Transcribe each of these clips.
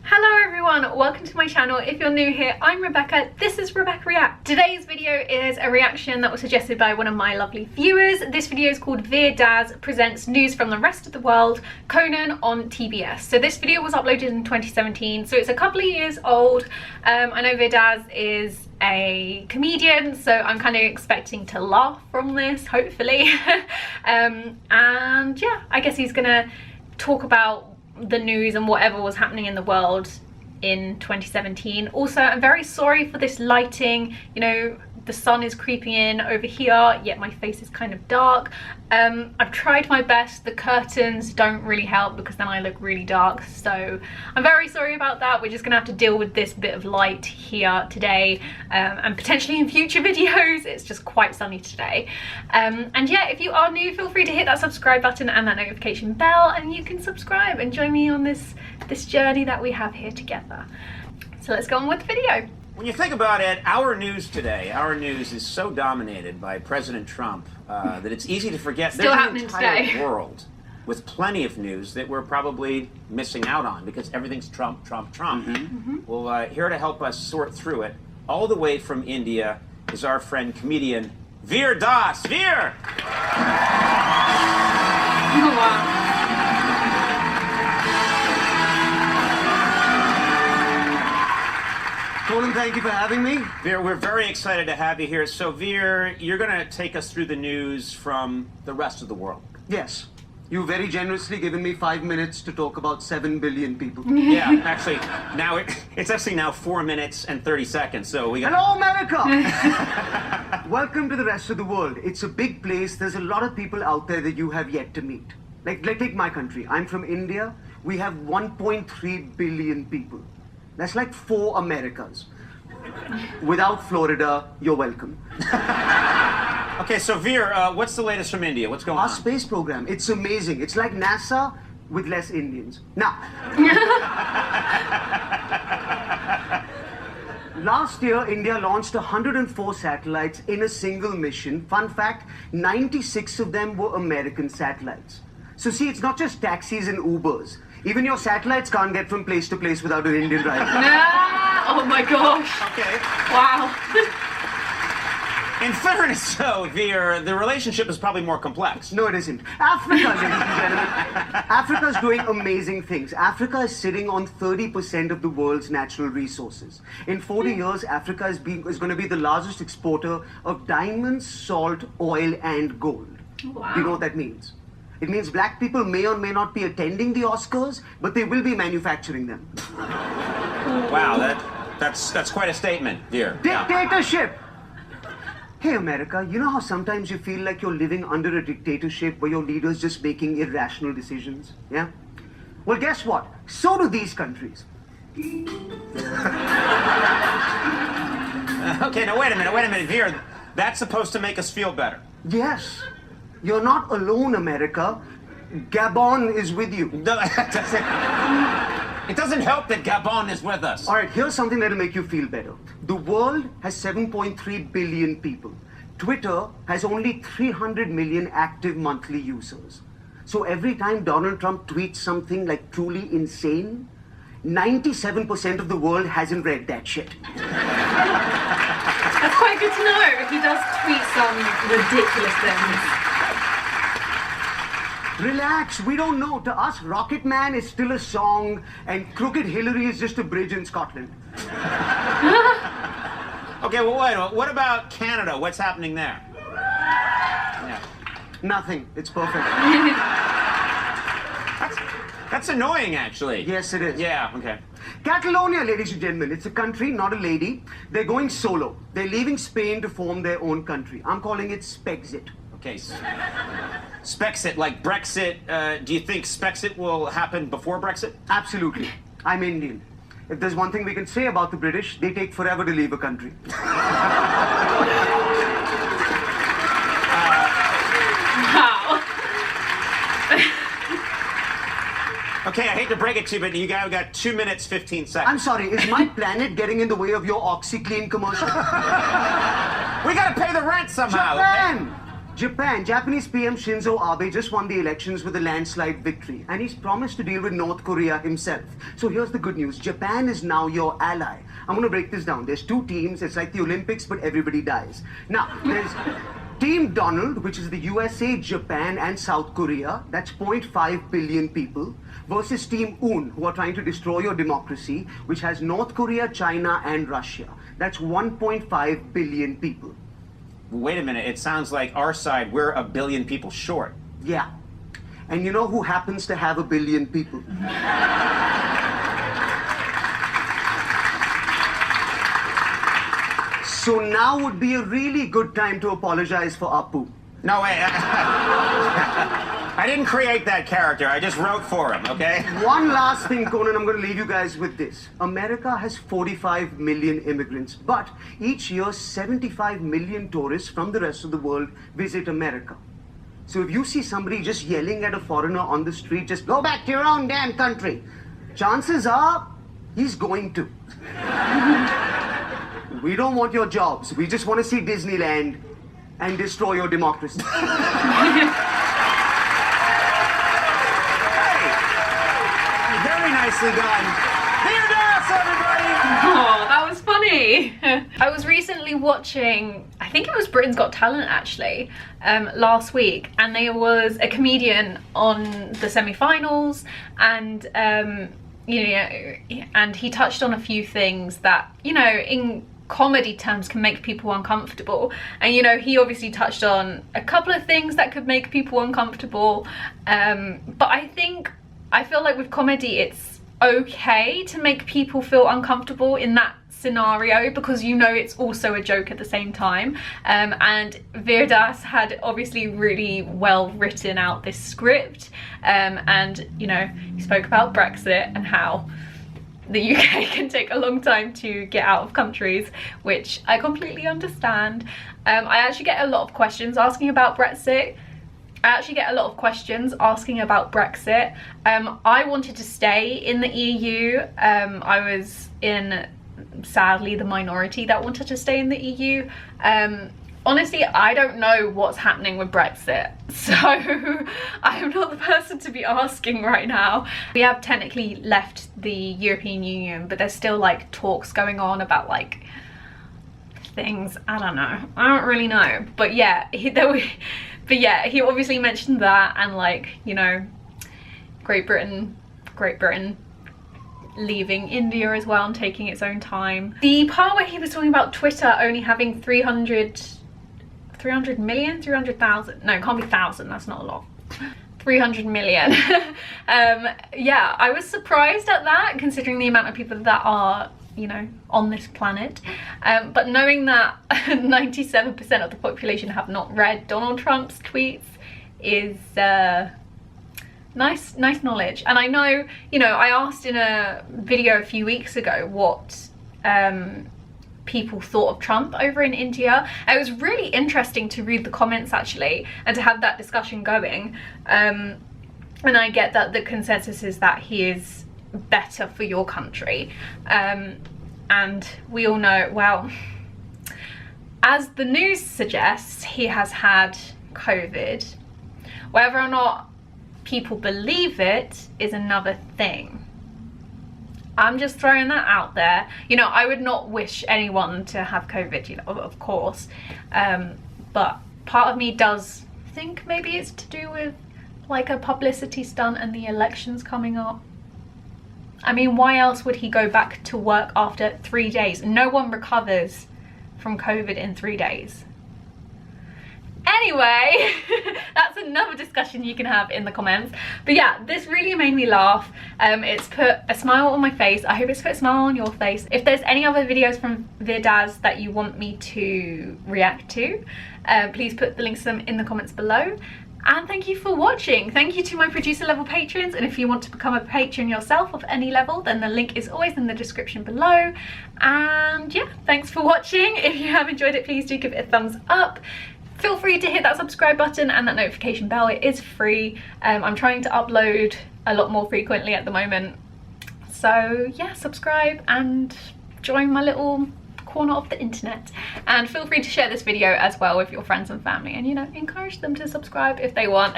Hello everyone, welcome to my channel. If you're new here, I'm Rebecca. This is Rebecca React. Today's video is a reaction that was suggested by one of my lovely viewers. This video is called Veer Das Presents News from the Rest of the World, Conan on TBS. So this video was uploaded in 2017, so it's a couple of years old. I know Veer Das is a comedian, so I'm kind of expecting to laugh from this, hopefully. And yeah, I guess he's gonna talk about the news and whatever was happening in the world in 2017. Also, I'm very sorry for this lighting. You know, the sun is creeping in over here, yet my face is kind of dark. I've tried my best. The curtains don't really help because then I look really dark, so I'm very sorry about that. We're just gonna have to deal with this bit of light here today, and potentially in future videos. It's just quite sunny today. And yeah, if you are new, feel free to hit that subscribe button and that notification bell, and you can subscribe and join me on this journey that we have here together. So let's go on with the video. When you think about it, our news today, our news is so dominated by President Trump that it's easy to forget Still there's an happening entire today. world with plenty of news that we're probably missing out on because everything's Trump, Trump, Trump. Well, here to help us sort through it, all the way from India, is our friend comedian Veer Das. Veer! Oh, wow. Conan, thank you for having me. Veer, we're very excited to have you here. So, Veer, you're going to take us through the news from the rest of the world. Yes. You very generously given me 5 minutes to talk about 7 billion people. Yeah, actually, now it's actually now 4 minutes and 30 seconds, so we got... Hello, America! Welcome to the rest of the world. It's a big place. There's a lot of people out there that you have yet to meet. Like take my country. I'm from India. We have 1.3 billion people. That's like 4 Americas. Without Florida, you're welcome. Okay, so Veer, what's the latest from India? What's going Our on? space program, it's amazing. It's like NASA with less Indians. Now, last year, India launched 104 satellites in a single mission. Fun fact, 96 of them were American satellites. So see, it's not just taxis and Ubers. Even your satellites can't get from place to place without an Indian driver. Oh my gosh. Okay. Wow. In fairness, though, Veer, the relationship is probably more complex. No, it isn't. Africa, ladies and gentlemen. Africa's doing amazing things. Africa is sitting on 30% of the world's natural resources. In 40 years, Africa is going to be the largest exporter of diamonds, salt, oil, and gold. Wow. Do you know what that means? It means black people may or may not be attending the Oscars, but they will be manufacturing them. Wow, that's quite a statement, Veer. Dictatorship! Hey, America, you know how sometimes you feel like you're living under a dictatorship where your leader's just making irrational decisions? Yeah? Well, guess what? So do these countries. Okay, now wait a minute, Veer. That's supposed to make us feel better. Yes. You're not alone, America. Gabon is with you. No, it doesn't help that Gabon is with us. All right, here's something that'll make you feel better. The world has 7.3 billion people. Twitter has only 300 million active monthly users. So every time Donald Trump tweets something like truly insane, 97% of the world hasn't read that shit. That's quite good to know. He does tweet some ridiculous things. Relax, we don't know. To us, Rocket Man is still a song, and Crooked Hillary is just a bridge in Scotland. Okay, well, wait. What about Canada? What's happening there? Yeah. Nothing. It's perfect. That's annoying, actually. Yes, it is. Yeah, okay. Catalonia, ladies and gentlemen. It's a country, not a lady. They're going solo. They're leaving Spain to form their own country. I'm calling it Spexit. Okay. Spexit, like Brexit. Do you think Spexit will happen before Brexit? Absolutely. I'm Indian. If there's one thing we can say about the British, they take forever to leave a country. Wow. Okay, I hate to break it to you, but you guys got 2 minutes, 15 seconds. I'm sorry, is my planet getting in the way of your OxyClean commercial? We gotta pay the rent somehow. Japan! Japanese PM Shinzo Abe just won the elections with a landslide victory, and he's promised to deal with North Korea himself. So here's the good news. Japan is now your ally. I'm going to break this down. There's two teams. It's like the Olympics, but everybody dies. Now, there's Team Donald, which is the USA, Japan, and South Korea. That's 0.5 billion people. Versus Team Un, who are trying to destroy your democracy, which has North Korea, China, and Russia. That's 1.5 billion people. Wait a minute, it sounds like our side, we're a billion people short. Yeah. And you know who happens to have a billion people? So now would be a really good time to apologize for Apu. No, wait. I didn't create that character. I just wrote for him, okay? One last thing, Conan, I'm going to leave you guys with this. America has 45 million immigrants, but each year 75 million tourists from the rest of the world visit America. So if you see somebody just yelling at a foreigner on the street, just go back to your own damn country, chances are he's going to. We don't want your jobs. We just want to see Disneyland and destroy your democracy. Very nicely done. Here das, everybody! Oh, that was funny. I was recently watching, I think it was Britain's Got Talent actually, last week, and there was a comedian on the semi-finals, and you know, and he touched on a few things that, you know, in comedy terms can make people uncomfortable, and you know, he obviously touched on a couple of things that could make people uncomfortable, but I feel like with comedy it's okay to make people feel uncomfortable in that scenario, because you know it's also a joke at the same time, and Veer Das had obviously really well written out this script, and you know, he spoke about Brexit and how the UK can take a long time to get out of countries, which I completely understand. I actually get a lot of questions asking about Brexit. I wanted to stay in the EU. I was in, sadly, the minority that wanted to stay in the EU. Honestly, I don't know what's happening with Brexit, so I'm not the person to be asking right now. We have technically left the European Union, but there's still like talks going on about like things. I don't know. I don't really know. But yeah, he obviously mentioned that, and like, you know, Great Britain leaving India as well and taking its own time. The part where he was talking about Twitter only having 300,000, no, it can't be 1,000, that's not a lot. 300 million. Yeah, I was surprised at that, considering the amount of people that are, you know, on this planet. But knowing that 97% of the population have not read Donald Trump's tweets is nice knowledge. And I know, you know, I asked in a video a few weeks ago what people thought of Trump over in India. It was really interesting to read the comments actually, and to have that discussion going. And I get that the consensus is that he is better for your country. And we all know, well, as the news suggests, he has had COVID. Whether or not people believe it is another thing. I'm just throwing that out there. You know, I would not wish anyone to have COVID, you know, of course. But part of me does think maybe it's to do with like a publicity stunt and the elections coming up. I mean, why else would he go back to work after 3 days? No one recovers from COVID in 3 days. Anyway, that's another discussion you can have in the comments. But yeah, this really made me laugh. It's put a smile on my face. I hope it's put a smile on your face. If there's any other videos from Veer Das that you want me to react to, please put the links to them in the comments below. And thank you for watching. Thank you to my producer level patrons, and if you want to become a patron yourself of any level, then the link is always in the description below. And yeah, thanks for watching. If you have enjoyed it, please do give it a thumbs up. Feel free to hit that subscribe button and that notification bell. It is free. I'm trying to upload a lot more frequently at the moment. So yeah, subscribe and join my little corner of the internet. And feel free to share this video as well with your friends and family, and, you know, encourage them to subscribe if they want.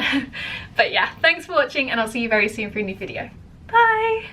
But yeah, thanks for watching, and I'll see you very soon for a new video. Bye!